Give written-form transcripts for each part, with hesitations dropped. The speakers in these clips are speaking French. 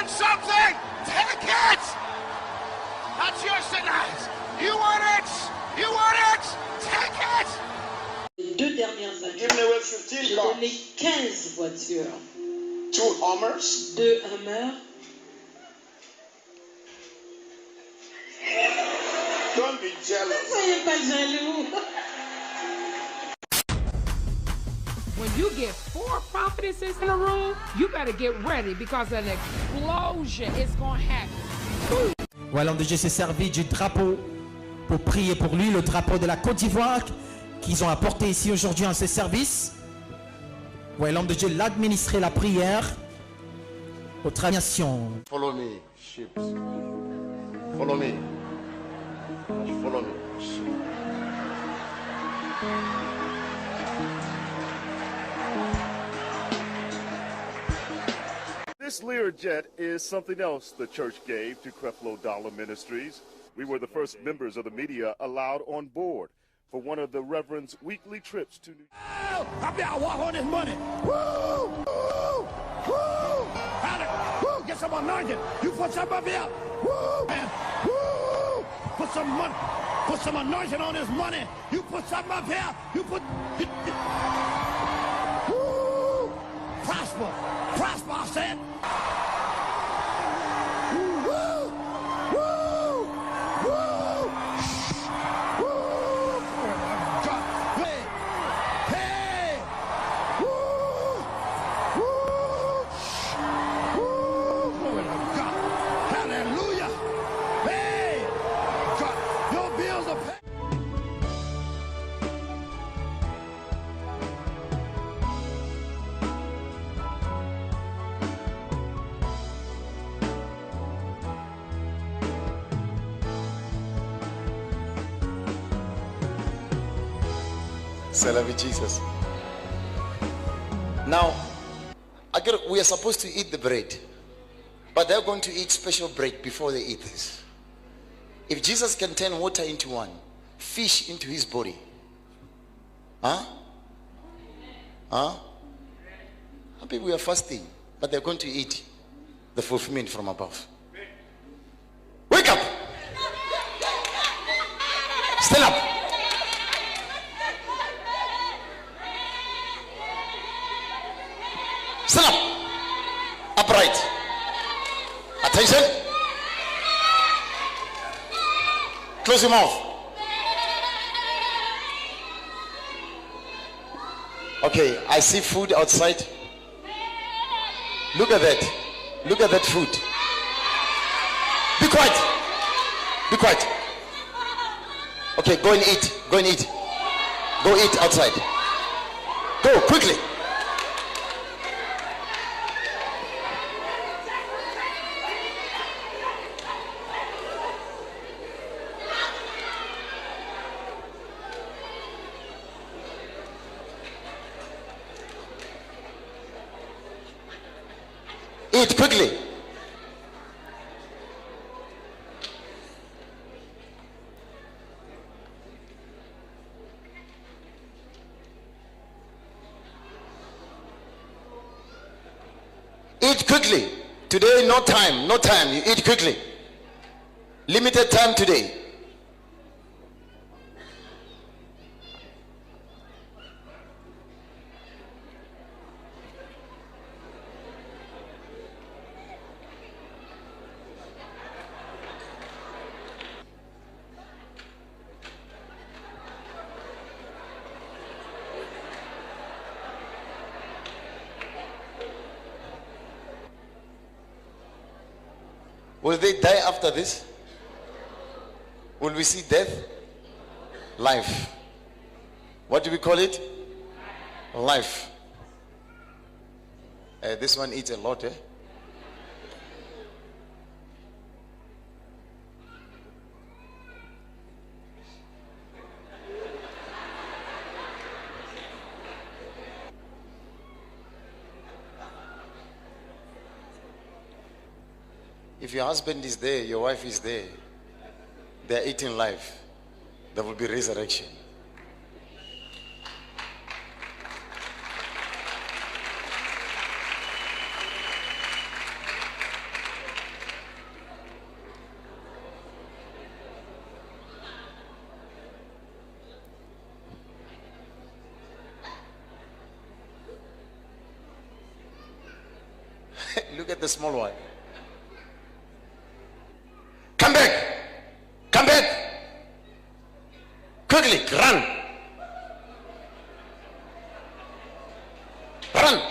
want something? Take it! That's yours tonight. You want it? You want it? Take it! Les 2 dernières années, Given away 15 j'ai cars. donné 15 voitures. 2 Hummers. 2 Hummer. Don't be jealous. Soyez pas jaloux. When you get 4 prophetesses in a room, you better get ready because an explosion is going to happen. Ouais, l'homme de Dieu s'est servi du drapeau pour prier pour lui, le drapeau de la Côte d'Ivoire qu'ils ont apporté ici aujourd'hui en ce service. Ouais, l'homme de Dieu l'a administré la prière aux traditions. Follow me, sheep. Follow me. Follow me. This Learjet is something else the church gave to Creflo Dollar Ministries. We were the first members of the media allowed on board for one of the Reverend's weekly trips to New York. I better walk on this money. Woo! Woo! Woo! Woo! Get some anointing. You put some up here. Woo! Man. Woo! Put some money. Put some anointing on this money. You put something up here. You put. Woo! Prosper. Prosper, I said. Woo! Woo! Woo! Woo! God. Hey! Hey! Woo! Woo! Woo! Glory to God. Hallelujah. Hey! God, your bills are paid. Celebrate Jesus. Now, we are supposed to eat the bread, but they're going to eat special bread before they eat this. If Jesus can turn water into wine, fish into his body, huh? People are fasting, but they're going to eat the fulfillment from above. Wake up! Stand up! Stand up! Upright! Attention! Close your mouth. Okay, I see food outside. Look at that. Look at that food. Be quiet. Be quiet. Okay, go and eat. Go and eat. Go eat outside. Go quickly. Eat quickly. Eat quickly. Today, no time. No time. You eat quickly. Limited time today. Will they die after this? Will we see death? Life. What do we call it? Life. This one eats a lot, eh? If your husband is there, your wife is there, they are eating life, there will be resurrection. Look at the small one. Come back. Come back. Quickly, run. Run.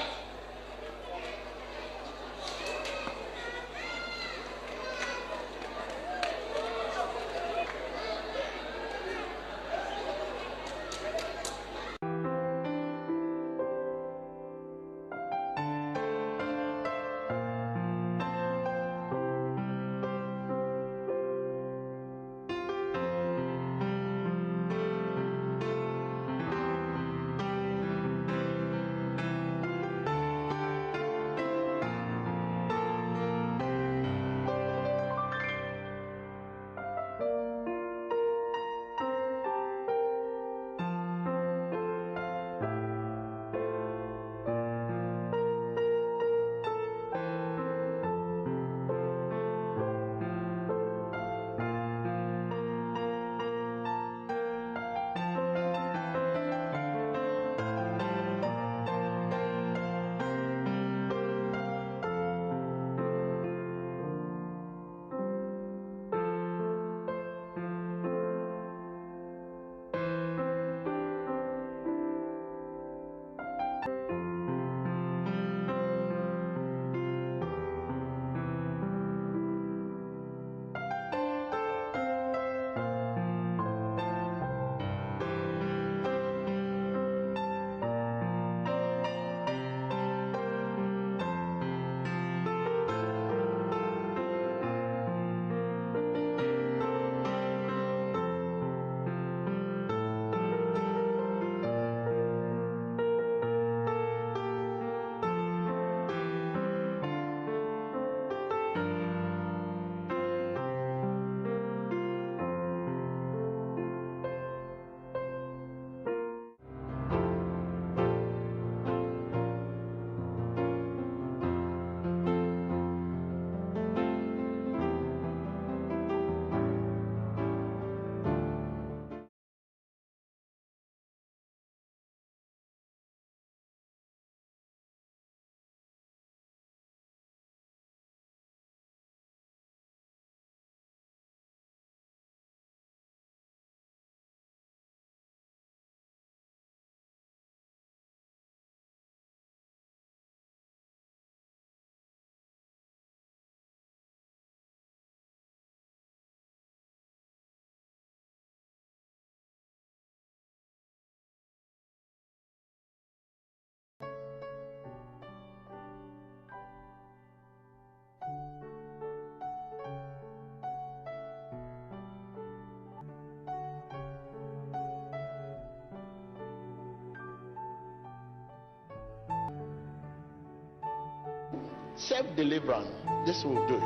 Self-deliverance, this will do it.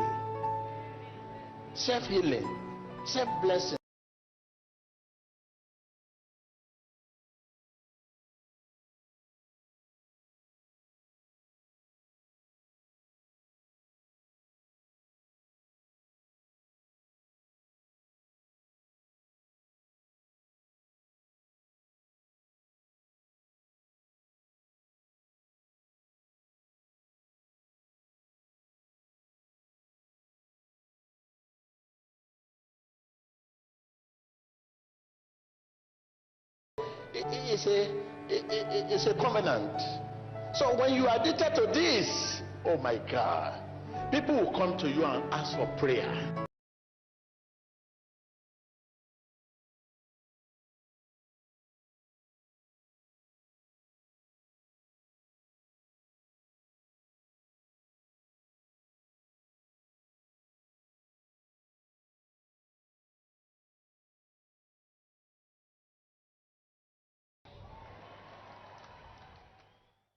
Self-healing, self-blessing. It's a covenant. So when you are addicted to this, oh my God, people will come to you and ask for prayer.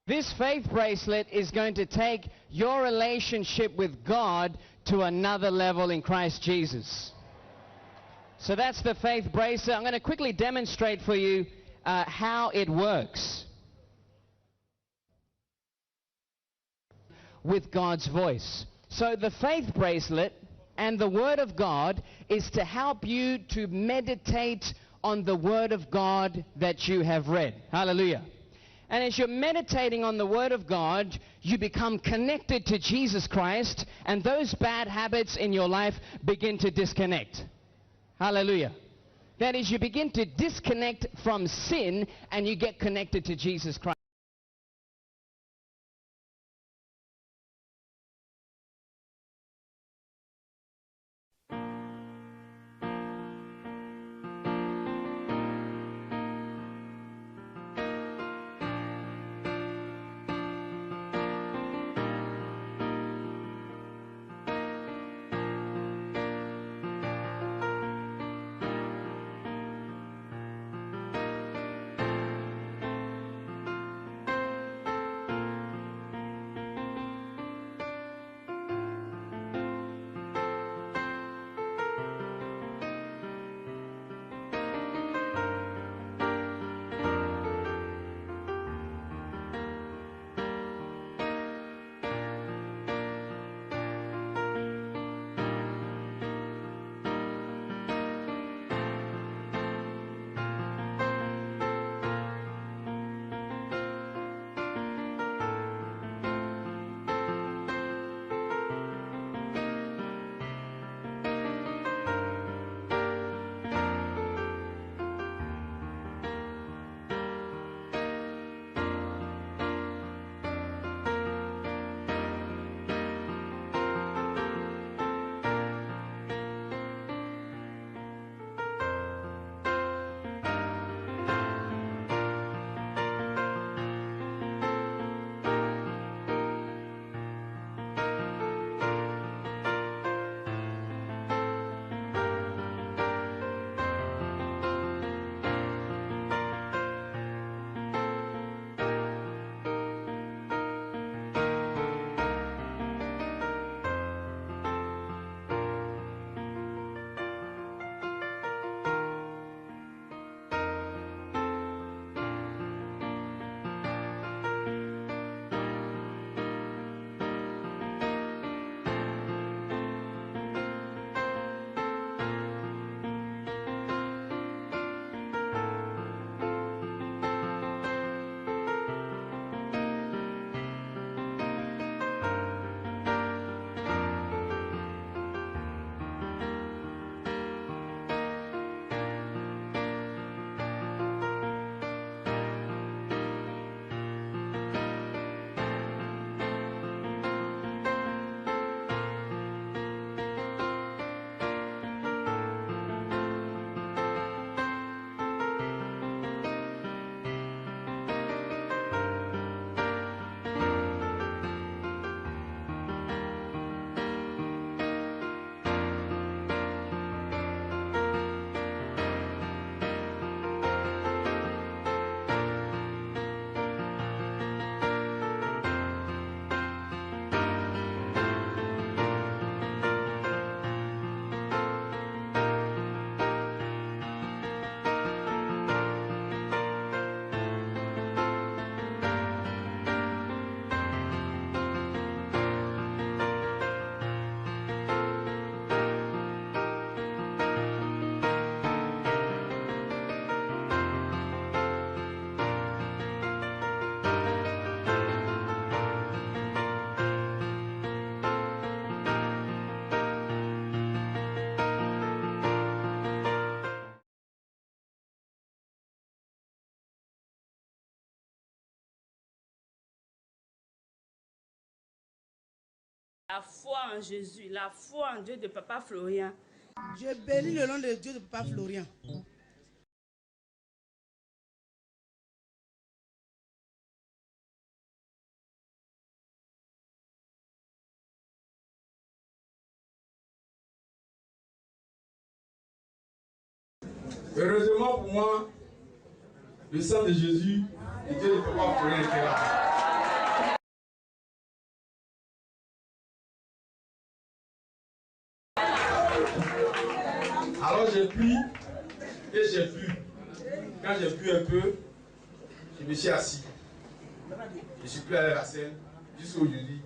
This faith bracelet is going to take your relationship with God to another level in Christ Jesus. So that's the faith bracelet. I'm going to quickly demonstrate for you how it works with God's voice. So the faith bracelet and the Word of God is to help you to meditate on the Word of God that you have read. Hallelujah. And as you're meditating on the Word of God, you become connected to Jesus Christ, and those bad habits in your life begin to disconnect. Hallelujah. That is, you begin to disconnect from sin, and you get connected to Jesus Christ. La foi en Jésus, la foi en Dieu de Papa Florian. Je bénis le nom de Dieu de Papa Florian. Heureusement pour moi, le sang de Jésus et Dieu de Papa Florian était là. Alors j'ai pris et j'ai bu. Quand j'ai bu un peu, je me suis assis. Je suis plus allé à la scène jusqu'à aujourd'hui.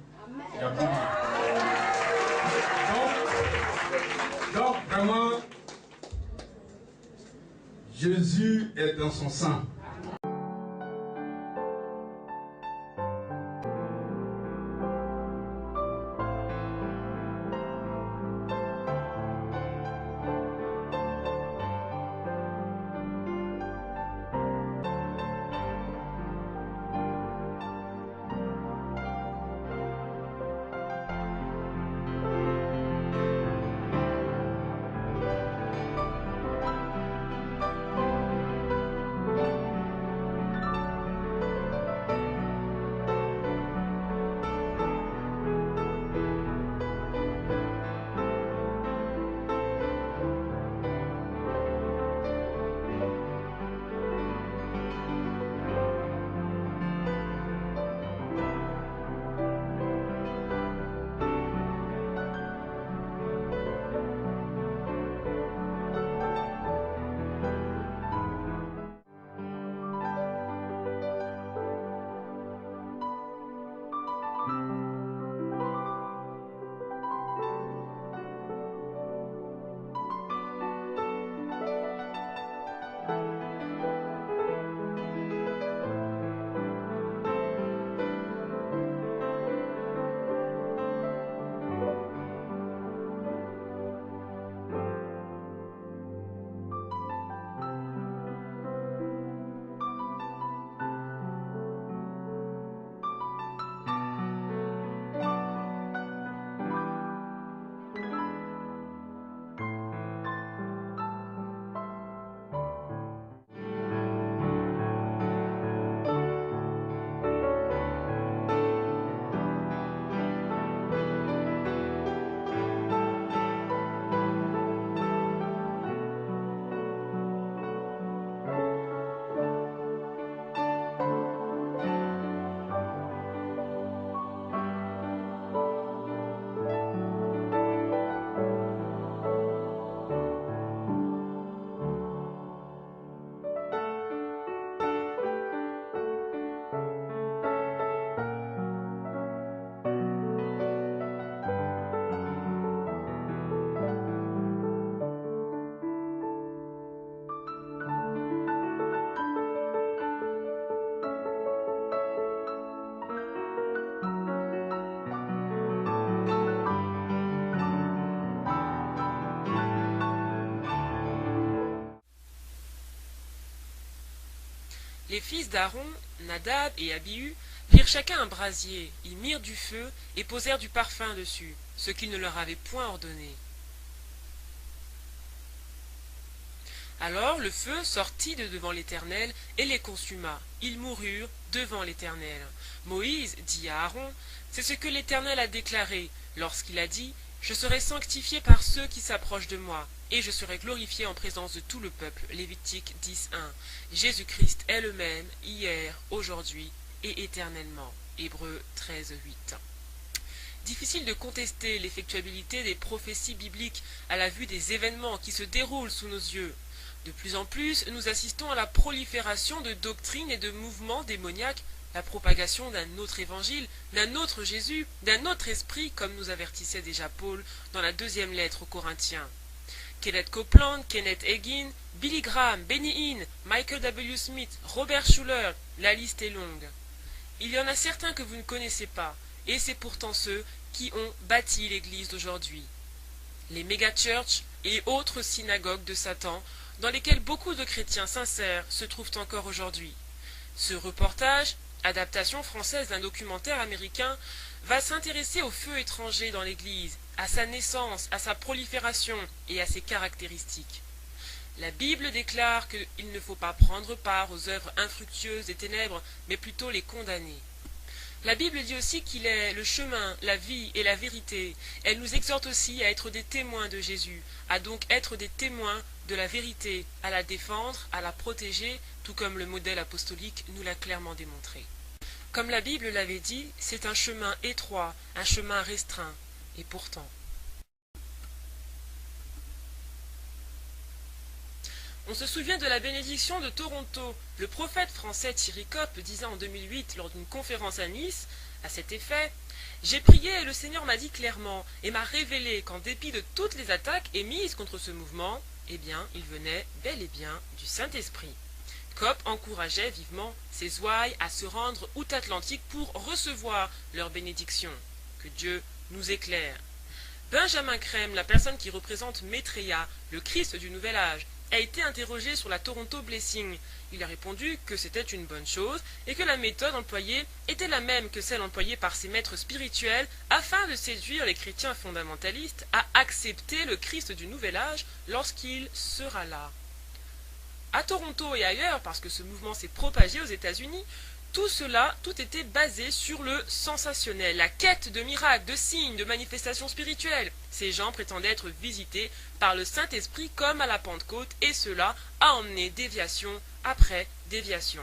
J'ai applaudi. Donc vraiment, Jésus est dans son sang. Les fils d'Aaron, Nadab et Abihu, prirent chacun un brasier, ils mirent du feu et posèrent du parfum dessus, ce qu'il ne leur avait point ordonné. Alors le feu sortit de devant l'Éternel et les consuma. Ils moururent devant l'Éternel. Moïse dit à Aaron, c'est ce que l'Éternel a déclaré, lorsqu'il a dit, je serai sanctifié par ceux qui s'approchent de moi, et je serai glorifié en présence de tout le peuple. Lévitique 10:1. Jésus-Christ est le même, hier, aujourd'hui et éternellement. Hébreux 13:8. Difficile de contester l'effectuabilité des prophéties bibliques à la vue des événements qui se déroulent sous nos yeux. De plus en plus, nous assistons à la prolifération de doctrines et de mouvements démoniaques, la propagation d'un autre évangile, d'un autre Jésus, d'un autre esprit, comme nous avertissait déjà Paul dans la 2e lettre aux Corinthiens. Kenneth Copeland, Kenneth Hagin, Billy Graham, Benny Hinn, Michael W. Smith, Robert Schuller, la liste est longue. Il y en a certains que vous ne connaissez pas, et c'est pourtant ceux qui ont bâti l'Église d'aujourd'hui. Les méga-churches et autres synagogues de Satan, dans lesquelles beaucoup de chrétiens sincères se trouvent encore aujourd'hui. Ce reportage, adaptation française d'un documentaire américain, va s'intéresser au feu étranger dans l'Église, à sa naissance, à sa prolifération et à ses caractéristiques. La Bible déclare qu'il ne faut pas prendre part aux œuvres infructueuses des ténèbres, mais plutôt les condamner. La Bible dit aussi qu'il est le chemin, la vie et la vérité. Elle nous exhorte aussi à être des témoins de Jésus, à donc être des témoins de la vérité, à la défendre, à la protéger, tout comme le modèle apostolique nous l'a clairement démontré. Comme la Bible l'avait dit, c'est un chemin étroit, un chemin restreint, et pourtant. On se souvient de la bénédiction de Toronto. Le prophète français Thierry Copp disait en 2008 lors d'une conférence à Nice, à cet effet, « J'ai prié et le Seigneur m'a dit clairement et m'a révélé qu'en dépit de toutes les attaques émises contre ce mouvement, eh bien, il venait bel et bien du Saint-Esprit. » Copp encourageait vivement ses ouailles à se rendre outre-Atlantique pour recevoir leur bénédiction. Que Dieu nous éclaire. Benjamin Crème, la personne qui représente Maitreya, le Christ du Nouvel Âge, a été interrogé sur la Toronto Blessing. Il a répondu que c'était une bonne chose et que la méthode employée était la même que celle employée par ses maîtres spirituels afin de séduire les chrétiens fondamentalistes à accepter le Christ du Nouvel Âge lorsqu'il sera là. À Toronto et ailleurs, parce que ce mouvement s'est propagé aux États-Unis, tout était basé sur le sensationnel, la quête de miracles, de signes, de manifestations spirituelles. Ces gens prétendaient être visités par le Saint-Esprit comme à la Pentecôte, et cela a emmené déviation après déviation.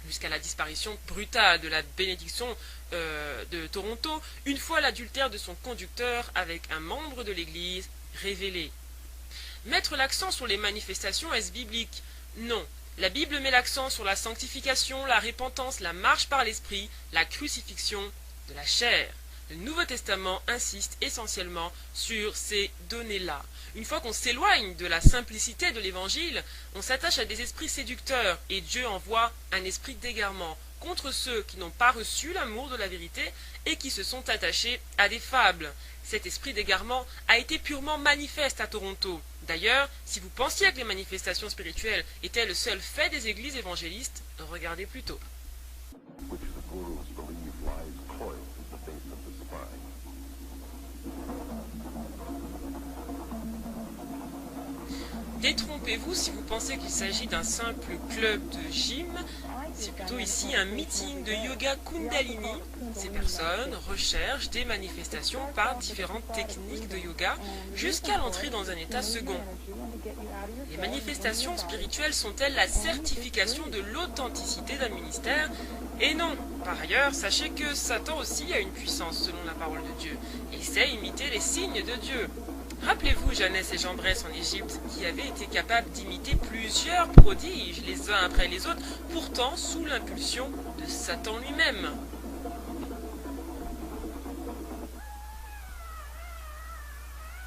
Jusqu'à la disparition brutale de la bénédiction de Toronto, une fois l'adultère de son conducteur avec un membre de l'Église révélé. Mettre l'accent sur les manifestations, est-ce biblique? Non. La Bible met l'accent sur la sanctification, la repentance, la marche par l'esprit, la crucifixion de la chair. Le Nouveau Testament insiste essentiellement sur ces données-là. Une fois qu'on s'éloigne de la simplicité de l'Évangile, on s'attache à des esprits séducteurs et Dieu envoie un esprit d'égarement contre ceux qui n'ont pas reçu l'amour de la vérité et qui se sont attachés à des fables. Cet esprit d'égarement a été purement manifeste à Toronto. D'ailleurs, si vous pensiez que les manifestations spirituelles étaient le seul fait des églises évangélistes, regardez plutôt. Détrompez-vous si vous pensez qu'il s'agit d'un simple club de gym. C'est plutôt ici un meeting de yoga Kundalini. Ces personnes recherchent des manifestations par différentes techniques de yoga jusqu'à l'entrée dans un état second. Les manifestations spirituelles sont-elles la certification de l'authenticité d'un ministère? Et non. Par ailleurs, sachez que Satan aussi a une puissance selon la parole de Dieu et sait imiter les signes de Dieu. Rappelez-vous Jeannès et Jambres en Égypte, qui avaient été capables d'imiter plusieurs prodiges les uns après les autres, pourtant sous l'impulsion de Satan lui-même.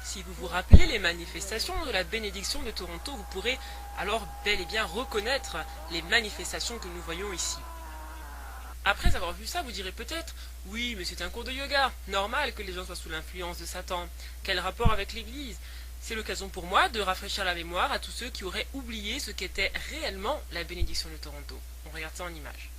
Si vous vous rappelez les manifestations de la bénédiction de Toronto, vous pourrez alors bel et bien reconnaître les manifestations que nous voyons ici. Après avoir vu ça, vous direz peut-être « Oui, mais c'est un cours de yoga, normal que les gens soient sous l'influence de Satan. Quel rapport avec l'Église ?» C'est l'occasion pour moi de rafraîchir la mémoire à tous ceux qui auraient oublié ce qu'était réellement la bénédiction de Toronto. On On regarde ça en images.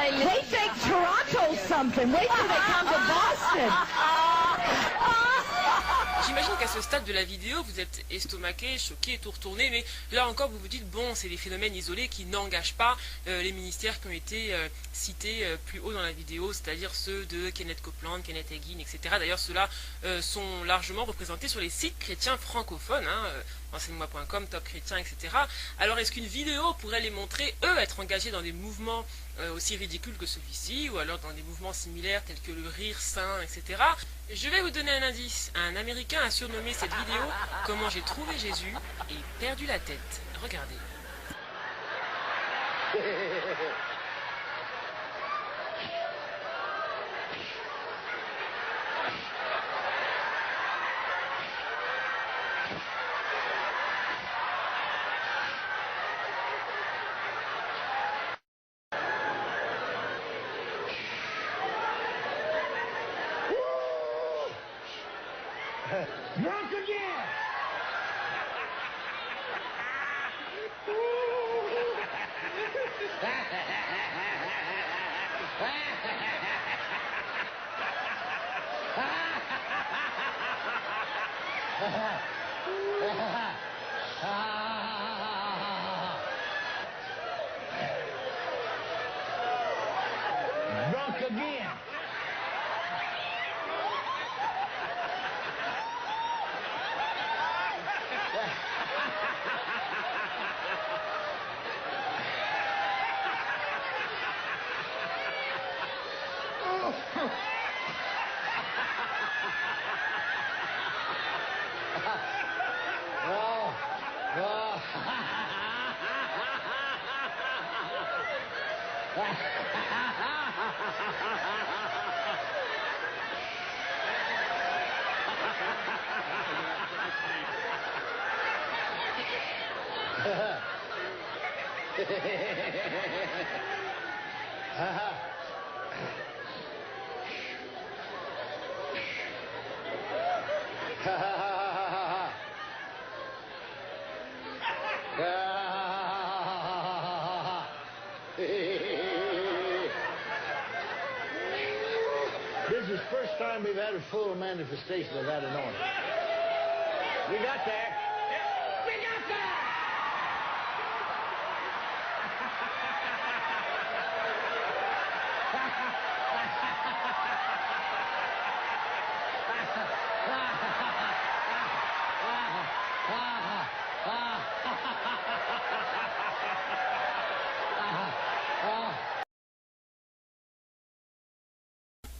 They think Toronto's something. Wait till they come to Boston. J'imagine qu'à ce stade de la vidéo, vous êtes estomaqué, choqué, tout retourné, mais là encore, vous vous dites, bon, c'est des phénomènes isolés qui n'engagent pas les ministères qui ont été cités plus haut dans la vidéo, c'est-à-dire ceux de Kenneth Copeland, Kenneth Hagin, etc. D'ailleurs, ceux-là sont largement représentés sur les sites chrétiens francophones, Enseigne-moi.com, Top Chrétien, etc. Alors, est-ce qu'une vidéo pourrait les montrer, eux, être engagés dans des mouvements aussi ridicules que celui-ci, ou alors dans des mouvements similaires tels que le rire saint, etc. Je vais vous donner un indice. Un Américain a surnommé cette vidéo « Comment j'ai trouvé Jésus et perdu la tête ». Regardez. Drunk again! Drunk again! This is the first time we've had a full manifestation of that anointing. We got there. We got there!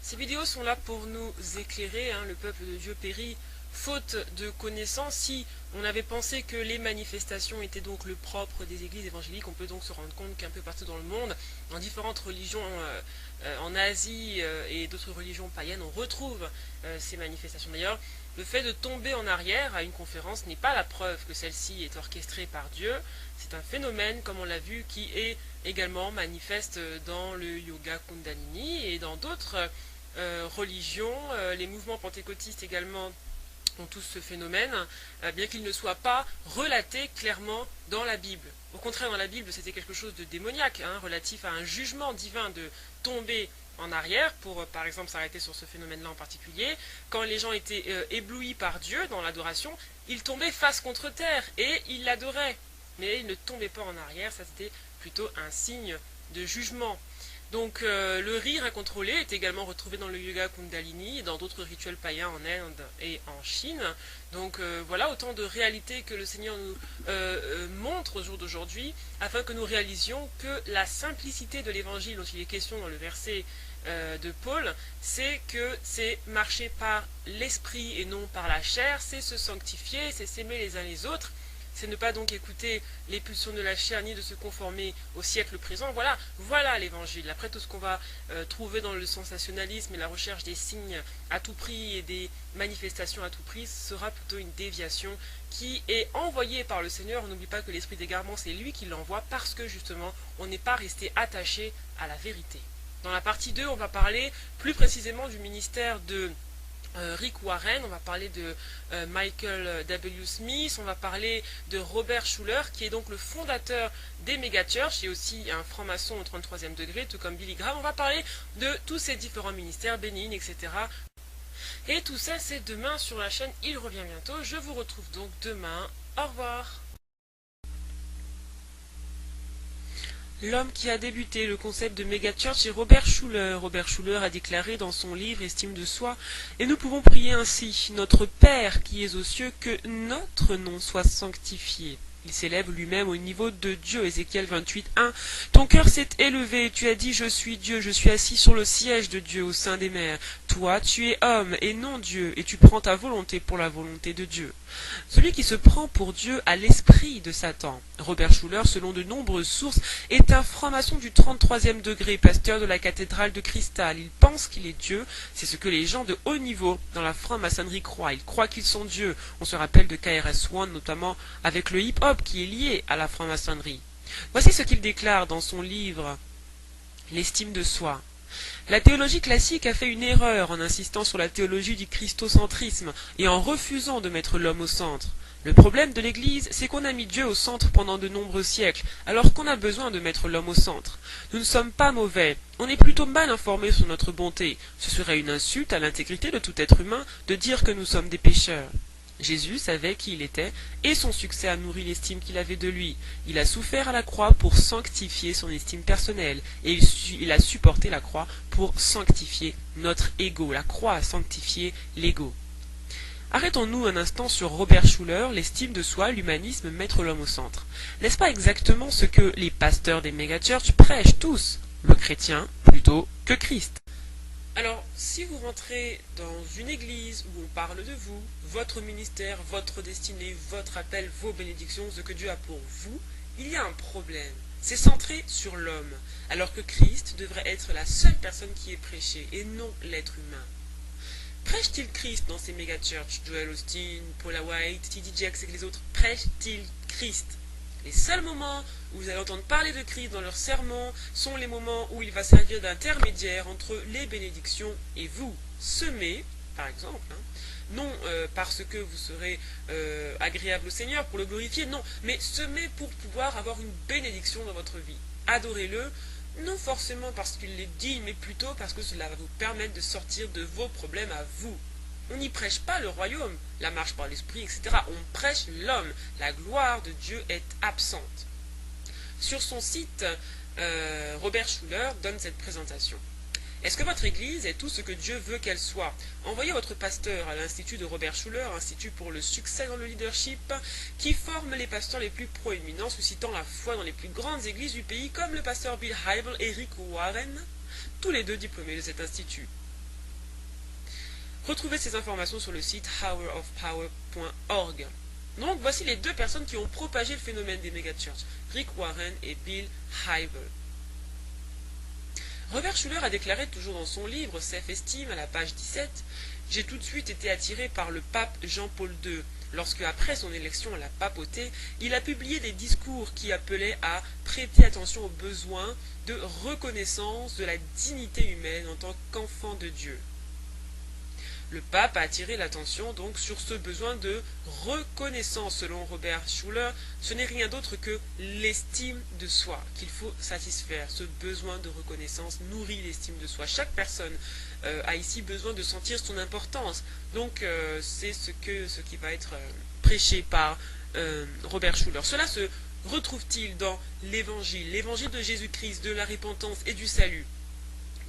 Ces vidéos sont là pour nous éclairer, le peuple de Dieu périt faute de connaissances. Si on avait pensé que les manifestations étaient donc le propre des églises évangéliques, on peut donc se rendre compte qu'un peu partout dans le monde, dans différentes religions, en Asie et d'autres religions païennes, on retrouve ces manifestations. D'ailleurs, le fait de tomber en arrière à une conférence n'est pas la preuve que celle-ci est orchestrée par Dieu. C'est un phénomène, comme on l'a vu, qui est également manifeste dans le yoga Kundalini et dans d'autres religions. Les mouvements pentecôtistes également ont tous ce phénomène, bien qu'il ne soit pas relaté clairement dans la Bible. Au contraire, dans la Bible, c'était quelque chose de démoniaque, relatif à un jugement divin de tomber en arrière, pour par exemple s'arrêter sur ce phénomène-là en particulier. Quand les gens étaient éblouis par Dieu dans l'adoration, ils tombaient face contre terre et ils l'adoraient. Mais ils ne tombaient pas en arrière, ça c'était plutôt un signe de jugement. Donc le rire incontrôlé est également retrouvé dans le yoga Kundalini et dans d'autres rituels païens en Inde et en Chine. Donc voilà autant de réalités que le Seigneur nous montre au jour d'aujourd'hui, afin que nous réalisions que la simplicité de l'évangile dont il est question dans le verset de Paul, c'est que c'est marcher par l'esprit et non par la chair, c'est se sanctifier, c'est s'aimer les uns les autres, c'est ne pas donc écouter les pulsions de la chair, ni de se conformer au siècle présent. Voilà l'évangile. Après tout ce qu'on va trouver dans le sensationnalisme et la recherche des signes à tout prix et des manifestations à tout prix sera plutôt une déviation qui est envoyée par le Seigneur. On n'oublie pas que l'esprit d'égarement, c'est lui qui l'envoie parce que justement, on n'est pas resté attaché à la vérité. Dans la partie 2, on va parler plus précisément du ministère de Rick Warren, on va parler de Michael W. Smith, on va parler de Robert Schuller, qui est donc le fondateur des megachurches et aussi un franc-maçon au 33e degré, tout comme Billy Graham. On va parler de tous ces différents ministères, bénignes, etc. Et tout ça, c'est demain sur la chaîne Il revient bientôt. Je vous retrouve donc demain. Au revoir. L'homme qui a débuté le concept de megachurch est Robert Schuller. Robert Schuller a déclaré dans son livre Estime de soi, et nous pouvons prier ainsi: Notre Père qui es aux cieux, que notre nom soit sanctifié. Il s'élève lui-même au niveau de Dieu. Ézéchiel 28:1. Ton cœur s'est élevé, tu as dit: je suis Dieu, je suis assis sur le siège de Dieu au sein des mers. Toi, tu es homme et non Dieu, et tu prends ta volonté pour la volonté de Dieu. Celui qui se prend pour Dieu a l'esprit de Satan. Robert Schuller, selon de nombreuses sources, est un franc-maçon du 33e degré, pasteur de la cathédrale de Cristal. Il pense qu'il est Dieu, c'est ce que les gens de haut niveau dans la franc-maçonnerie croient. Ils croient qu'ils sont Dieu. On se rappelle de KRS-One, notamment avec le hip-hop qui est lié à la franc-maçonnerie. Voici ce qu'il déclare dans son livre L'estime de soi. La théologie classique a fait une erreur en insistant sur la théologie du christocentrisme et en refusant de mettre l'homme au centre. Le problème de l'Église, c'est qu'on a mis Dieu au centre pendant de nombreux siècles, alors qu'on a besoin de mettre l'homme au centre. Nous ne sommes pas mauvais, on est plutôt mal informés sur notre bonté. Ce serait une insulte à l'intégrité de tout être humain de dire que nous sommes des pécheurs. Jésus savait qui il était, et son succès a nourri l'estime qu'il avait de lui. Il a souffert à la croix pour sanctifier son estime personnelle, et il a supporté la croix pour sanctifier notre ego. La croix a sanctifié l'ego. Arrêtons-nous un instant sur Robert Schuller, l'estime de soi, l'humanisme, mettre l'homme au centre. N'est-ce pas exactement ce que les pasteurs des megachurches prêchent tous, le chrétien plutôt que Christ? Alors, si vous rentrez dans une église où on parle de vous, votre ministère, votre destinée, votre appel, vos bénédictions, ce que Dieu a pour vous, il y a un problème. C'est centré sur l'homme, alors que Christ devrait être la seule personne qui est prêchée, et non l'être humain. Prêche-t-il Christ dans ces méga-churches? Joel Osteen, Paula White, T.D. Jakes et les autres, prêchent-ils Christ? Les seuls moments où vous allez entendre parler de Christ dans leurs sermons sont les moments où il va servir d'intermédiaire entre les bénédictions et vous. Semez, par exemple, non parce que vous serez agréable au Seigneur pour le glorifier, non, mais semez pour pouvoir avoir une bénédiction dans votre vie. Adorez-le, non forcément parce qu'il est digne, mais plutôt parce que cela va vous permettre de sortir de vos problèmes à vous. On n'y prêche pas le royaume, la marche par l'esprit, etc. On prêche l'homme. La gloire de Dieu est absente. Sur son site, Robert Schuller donne cette présentation. Est-ce que votre église est tout ce que Dieu veut qu'elle soit? Envoyez votre pasteur à l'Institut de Robert Schuller, Institut pour le succès dans le leadership, qui forme les pasteurs les plus proéminents, suscitant la foi dans les plus grandes églises du pays, comme le pasteur Bill Hybels et Rick Warren, tous les deux diplômés de cet institut. Retrouvez ces informations sur le site hourofpower.org. Donc voici les deux personnes qui ont propagé le phénomène des megachurches, Rick Warren et Bill Hybels. Robert Schuller a déclaré toujours dans son livre Self-Esteem à la page 17 « J'ai tout de suite été attiré par le pape Jean-Paul II, lorsque après son élection à la papauté, il a publié des discours qui appelaient à prêter attention aux besoins de reconnaissance de la dignité humaine en tant qu'enfant de Dieu. » Le pape a attiré l'attention donc sur ce besoin de reconnaissance. Selon Robert Schuller, ce n'est rien d'autre que l'estime de soi qu'il faut satisfaire. Ce besoin de reconnaissance nourrit l'estime de soi. Chaque personne a ici besoin de sentir son importance. Donc c'est ce qui va être prêché par Robert Schuller. Cela se retrouve-t-il dans l'évangile de Jésus-Christ, de la repentance et du salut?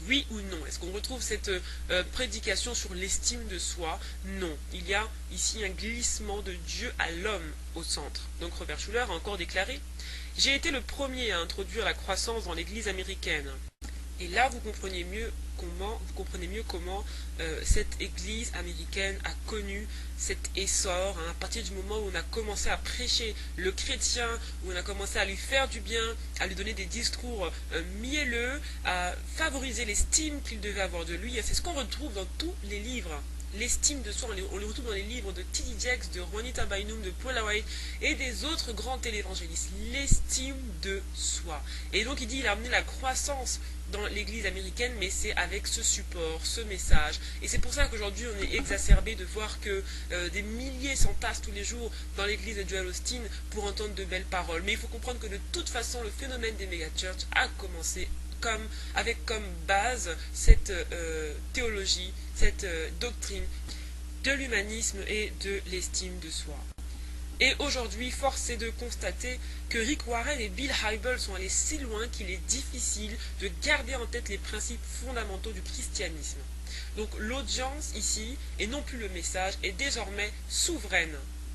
Oui ou non? Est-ce qu'on retrouve cette prédication sur l'estime de soi? Non. Il y a ici un glissement de Dieu à l'homme au centre. Donc Robert Schuller a encore déclaré « J'ai été le premier à introduire la croissance dans l'Église américaine. Et là, vous comprenez mieux mieux comment cette église américaine a connu cet essor, hein, à partir du moment où on a commencé à prêcher le chrétien, où on a commencé à lui faire du bien, à lui donner des discours mielleux, à favoriser l'estime qu'il devait avoir de lui. C'est ce qu'on retrouve dans tous les livres. L'estime de soi, on le retrouve dans les livres de T.D. Jakes, de Juanita Bynum, de Paul Hawaii et des autres grands télévangélistes. L'estime de soi. Et donc il a amené la croissance dans l'église américaine, mais c'est avec ce support, ce message. Et c'est pour ça qu'aujourd'hui on est exacerbé de voir que des milliers s'entassent tous les jours dans l'église de Joel Osteen pour entendre de belles paroles. Mais il faut comprendre que de toute façon le phénomène des megachurches a commencé avec comme base cette théologie, cette doctrine de l'humanisme et de l'estime de soi. Et aujourd'hui, force est de constater que Rick Warren et Bill Hybels sont allés si loin qu'il est difficile de garder en tête les principes fondamentaux du christianisme. Donc l'audience ici, et non plus le message, est désormais souveraine.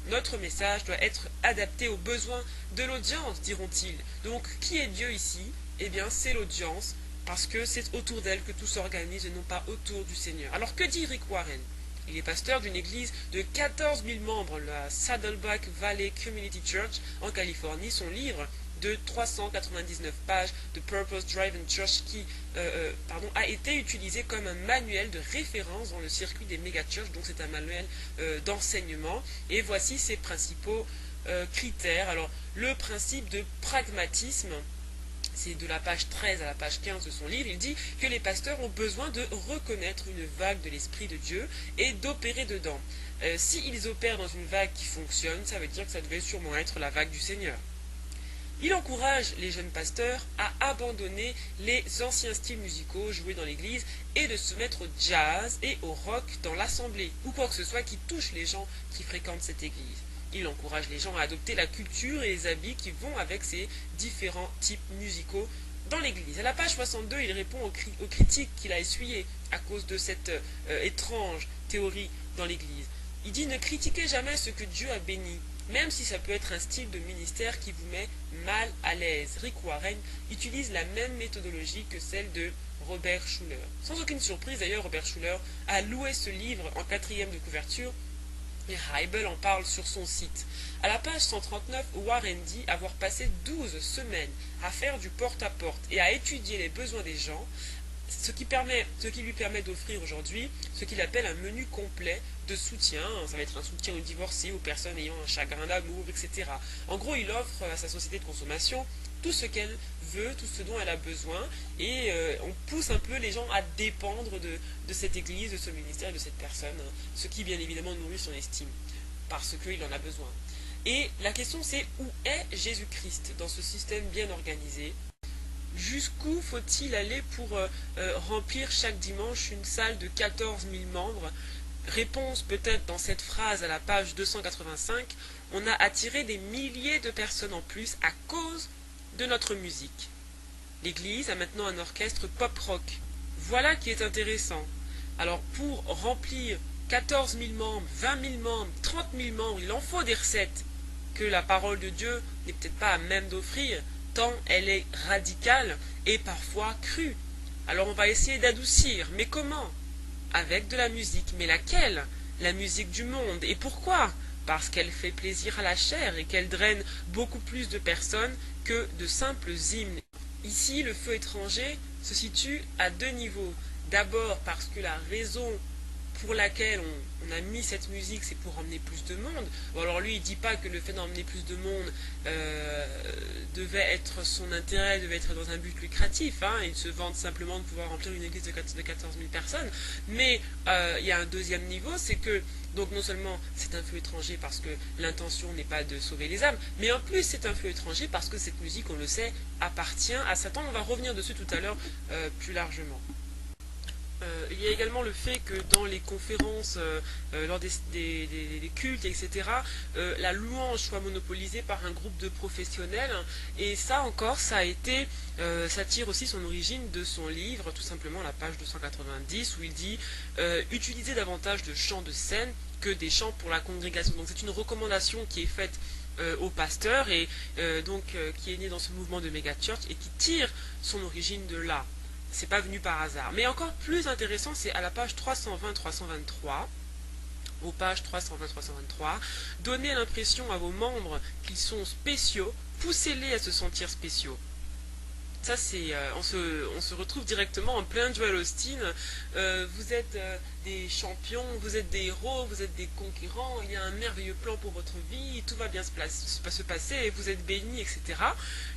Notre message doit être adapté aux besoins de l'audience, diront-ils. Donc qui est Dieu ici? Eh bien c'est l'audience, parce que c'est autour d'elle que tout s'organise et non pas autour du Seigneur. Alors que dit Rick Warren? Il est pasteur d'une église de 14 000 membres, la Saddleback Valley Community Church en Californie. Son livre de 399 pages, The Purpose Driven Church, qui a été utilisé comme un manuel de référence dans le circuit des megachurches. Donc c'est un manuel d'enseignement. Et voici ses principaux critères. Alors le principe de pragmatisme, c'est de la page 13 à la page 15 de son livre. Il dit que les pasteurs ont besoin de reconnaître une vague de l'Esprit de Dieu et d'opérer dedans. S'ils opèrent dans une vague qui fonctionne, ça veut dire que ça devait sûrement être la vague du Seigneur. Il encourage les jeunes pasteurs à abandonner les anciens styles musicaux joués dans l'église et de se mettre au jazz et au rock dans l'assemblée, ou quoi que ce soit qui touche les gens qui fréquentent cette église. Il encourage les gens à adopter la culture et les habits qui vont avec ces différents types musicaux dans l'église. À la page 62, il répond aux critiques qu'il a essuyées à cause de cette étrange théorie dans l'église. Il dit « Ne critiquez jamais ce que Dieu a béni, même si ça peut être un style de ministère qui vous met mal à l'aise. » Rick Warren utilise la même méthodologie que celle de Robert Schuller. Sans aucune surprise d'ailleurs, Robert Schuller a loué ce livre en 4e de couverture. Et Hybels en parle sur son site. À la page 139, Warren dit avoir passé 12 semaines à faire du porte-à-porte et à étudier les besoins des gens, ce qui lui permet d'offrir aujourd'hui ce qu'il appelle un menu complet de soutien. Ça va être un soutien aux divorcés, aux personnes ayant un chagrin d'amour, etc. En gros, il offre à sa société de consommation tout ce qu'elle veut, tout ce dont elle a besoin, et on pousse un peu les gens à dépendre de cette église, de ce ministère, de cette personne, ce qui bien évidemment nourrit son estime, parce qu'il en a besoin. Et la question c'est, où est Jésus-Christ dans ce système bien organisé? Jusqu'où faut-il aller pour remplir chaque dimanche une salle de 14 000 membres? Réponse peut-être dans cette phrase à la page 285, on a attiré des milliers de personnes en plus à cause de notre musique. L'église a maintenant un orchestre pop-rock. Voilà qui est intéressant. Alors pour remplir 14 000 membres, 20 000 membres, 30 000 membres, il en faut des recettes que la parole de Dieu n'est peut-être pas à même d'offrir, tant elle est radicale et parfois crue. Alors on va essayer d'adoucir, mais comment? Avec de la musique. Mais laquelle? La musique du monde. Et pourquoi? Parce qu'elle fait plaisir à la chair et qu'elle draine beaucoup plus de personnes que de simples hymnes. Ici, le feu étranger se situe à deux niveaux. D'abord parce que la raison pour laquelle on a mis cette musique, c'est pour emmener plus de monde. Bon, alors lui, il dit pas que le fait d'emmener plus de monde devait être son intérêt, devait être dans un but lucratif. Hein. Il se vante simplement de pouvoir remplir une église de 14 000 personnes. Mais il y a un deuxième niveau, c'est que donc non seulement c'est un feu étranger parce que l'intention n'est pas de sauver les âmes, mais en plus c'est un feu étranger parce que cette musique, on le sait, appartient à Satan. On va revenir dessus tout à l'heure plus largement. Il y a également le fait que dans les conférences, lors des cultes, etc., la louange soit monopolisée par un groupe de professionnels. Et ça encore, ça tire aussi son origine de son livre, tout simplement la page 290, où il dit « Utilisez davantage de chants de scène que des chants pour la congrégation ». Donc c'est une recommandation qui est faite aux pasteurs et qui est née dans ce mouvement de megachurch et qui tire son origine de là. c'est pas venu par hasard. Mais encore plus intéressant, c'est à la page 320-323. Aux pages 320-323, donnez l'impression à vos membres qu'ils sont spéciaux, poussez-les à se sentir spéciaux. Ça, c'est, on se retrouve directement en plein Joel Osteen. Vous êtes des champions, vous êtes des héros, vous êtes des conquérants, il y a un merveilleux plan pour votre vie, tout va bien se passer, vous êtes bénis, etc.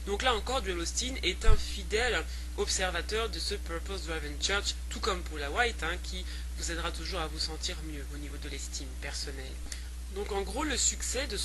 Donc là encore, Joel Osteen est un fidèle observateur de ce Purpose Driven Church, tout comme Paula White, hein, qui vous aidera toujours à vous sentir mieux au niveau de l'estime personnelle. Donc en gros, le succès de